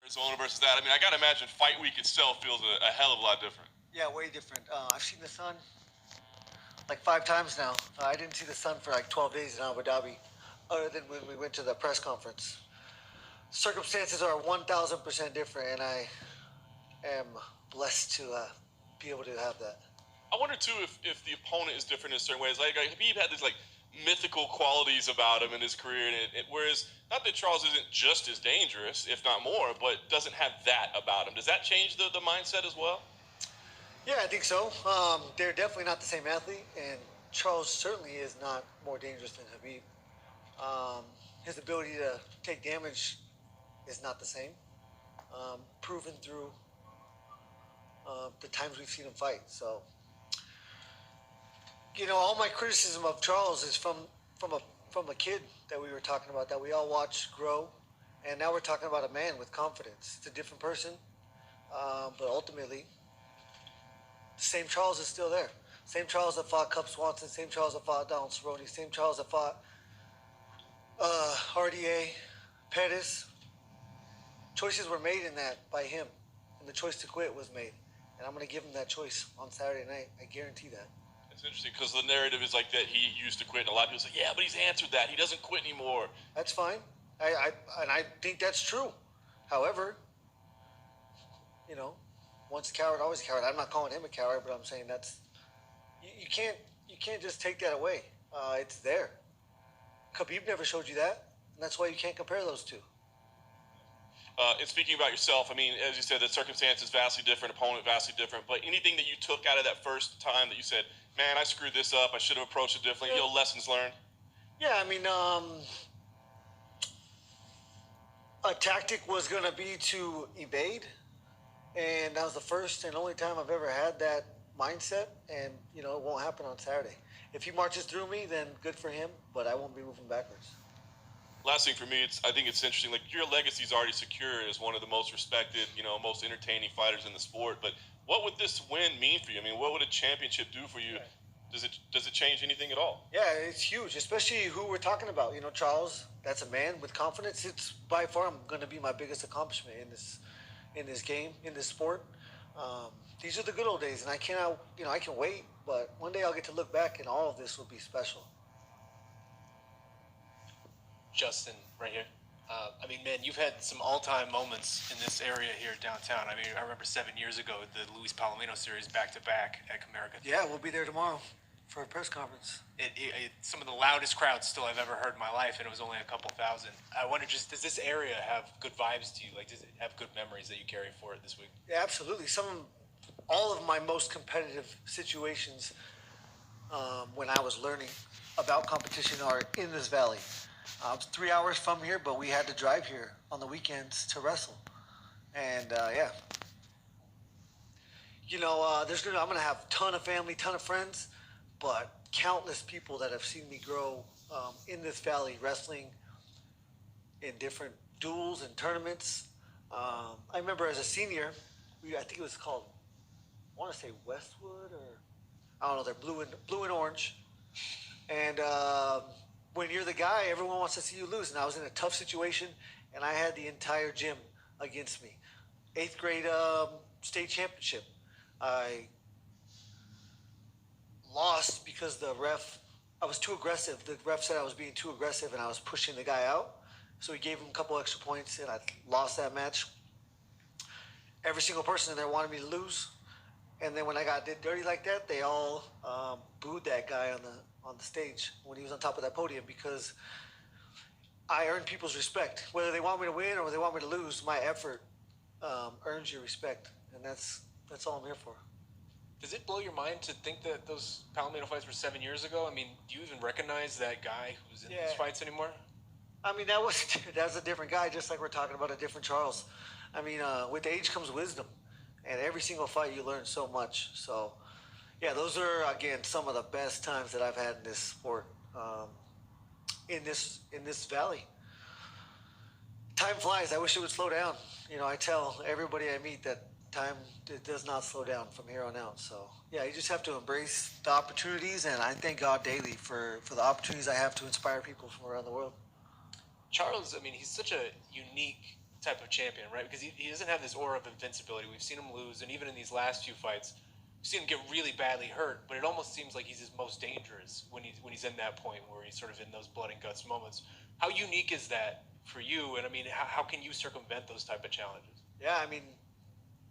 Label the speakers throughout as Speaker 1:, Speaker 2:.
Speaker 1: Arizona versus that. I mean, I gotta imagine fight week itself feels a hell of a lot different.
Speaker 2: Yeah, way different. I've seen the sun like 5 times now. I didn't see the sun for like 12 days in Abu Dhabi, other than when we went to the press conference. Circumstances are 1,000% different, and I am blessed to be able to have that.
Speaker 1: I wonder too if the opponent is different in certain ways. Like Habib had these like mythical qualities about him in his career, and whereas not that Charles isn't just as dangerous, if not more, but doesn't have that about him. Does that change the mindset as well?
Speaker 2: Yeah, I think so. They're definitely not the same athlete, and Charles certainly is not more dangerous than Habib. His ability to take damage is not the same. Proven through the times we've seen him fight. So, all my criticism of Charles is from a kid that we were talking about that we all watched grow, and now we're talking about a man with confidence. It's a different person, but ultimately, the same Charles is still there. Same Charles that fought Cub Swanson, same Charles that fought Donald Cerrone, same Charles that fought RDA, Pettis. Choices were made in that by him, and the choice to quit was made. And I'm going to give him that choice on Saturday night. I guarantee that.
Speaker 1: It's interesting because the narrative is like that he used to quit, and a lot of people say, yeah, but he's answered that. He doesn't quit anymore.
Speaker 2: That's fine. I think that's true. However, once a coward, always a coward. I'm not calling him a coward, but I'm saying that's you can't just take that away. It's there. Khabib never showed you that, and that's why you can't compare those two.
Speaker 1: And speaking about yourself, I mean, as you said, the circumstance is vastly different, opponent vastly different. But anything that you took out of that first time that you said, man, I screwed this up, I should have approached it differently, lessons learned?
Speaker 2: Yeah, I mean, a tactic was going to be to evade, and that was the first and only time I've ever had that mindset, and, it won't happen on Saturday. If he marches through me, then good for him, but I won't be moving backwards.
Speaker 1: Last thing for me, I think it's interesting. Like, your legacy is already secure as one of the most respected, most entertaining fighters in the sport. But what would this win mean for you? I mean, what would a championship do for you? Does it change anything at all?
Speaker 2: Yeah, it's huge, especially who we're talking about. Charles, that's a man with confidence. It's by far going to be my biggest accomplishment in this game, in this sport. These are the good old days, and I cannot, I can wait, but one day I'll get to look back, and all of this will be special.
Speaker 3: Justin, right here. I mean, man, you've had some all-time moments in this area here downtown. I mean, I remember 7 years ago, the Luis Palomino series back-to-back at Comerica.
Speaker 2: Yeah, we'll be there tomorrow for a press conference.
Speaker 3: Some of the loudest crowds still I've ever heard in my life, and it was only a couple thousand. I wonder, does this area have good vibes to you? Like, does it have good memories that you carry for it this week?
Speaker 2: Yeah, absolutely. All of my most competitive situations when I was learning about competition are in this valley. It's 3 hours from here, but we had to drive here on the weekends to wrestle. And, yeah. I'm going to have a ton of family, ton of friends, but countless people that have seen me grow in this valley, wrestling in different duels and tournaments. I remember as a senior, I think it was called, I want to say Westwood, or I don't know, they're blue and orange. And when you're the guy, everyone wants to see you lose. And I was in a tough situation, and I had the entire gym against me. 8th grade state championship. I lost because I was too aggressive. The ref said I was being too aggressive, and I was pushing the guy out. So he gave him a couple extra points, and I lost that match. Every single person in there wanted me to lose. And then when I got dirty like that, they all booed that guy on the stage when he was on top of that podium, because I earned people's respect. Whether they want me to win or they want me to lose, my effort earns your respect, and that's all I'm here for.
Speaker 3: Does it blow your mind to think that those Palomino fights were 7 years ago? I mean, do you even recognize that guy who's in these fights anymore?
Speaker 2: I mean, that was a different guy, just like we're talking about a different Charles. I mean, with age comes wisdom, and every single fight you learn so much. So, yeah, those are, again, some of the best times that I've had in this sport, in this valley. Time flies. I wish it would slow down. I tell everybody I meet that time, it does not slow down from here on out. So, yeah, you just have to embrace the opportunities, and I thank God daily for the opportunities I have to inspire people from around the world.
Speaker 3: Charles, I mean, he's such a unique type of champion, right? Because he doesn't have this aura of invincibility. We've seen him lose, and even in these last few fights, we've seen him get really badly hurt. But it almost seems like he's his most dangerous when he's in that point where he's sort of in those blood and guts moments. How unique is that for you? And I mean, how can you circumvent those type of challenges?
Speaker 2: Yeah, I mean,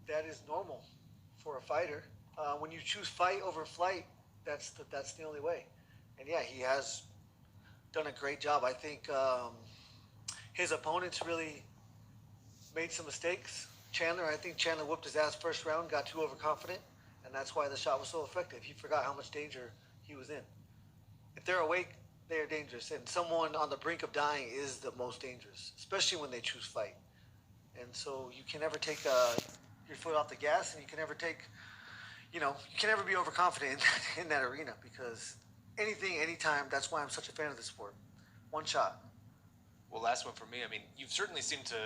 Speaker 2: that is normal for a fighter. When you choose fight over flight, that's the only way. And yeah, he has done a great job. I think his opponents really made some mistakes. I think Chandler whooped his ass first round, got too overconfident, and that's why the shot was so effective. He forgot how much danger he was in. If they're awake, they are dangerous, and someone on the brink of dying is the most dangerous, especially when they choose fight. And so you can never take your foot off the gas, and you can never you can never be overconfident in that arena, because anything, anytime, that's why I'm such a fan of the sport. One shot.
Speaker 3: Well, last one for me. I mean, you've certainly seemed to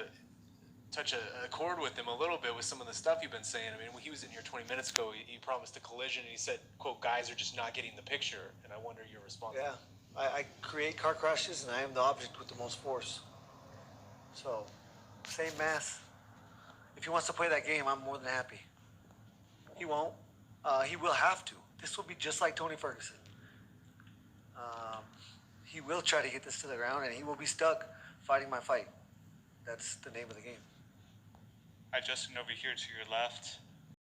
Speaker 3: touch a chord with him a little bit with some of the stuff you've been saying. I mean, when he was in here 20 minutes ago, he promised a collision, and he said, quote, guys are just not getting the picture. And I wonder your response.
Speaker 2: Yeah, I create car crashes, and I am the object with the most force. So, same mass. If he wants to play that game, I'm more than happy. He won't. He will have to. This will be just like Tony Ferguson. He will try to get this to the ground, and he will be stuck fighting my fight. That's the name of the game.
Speaker 4: Hi, Justin, over here to your left.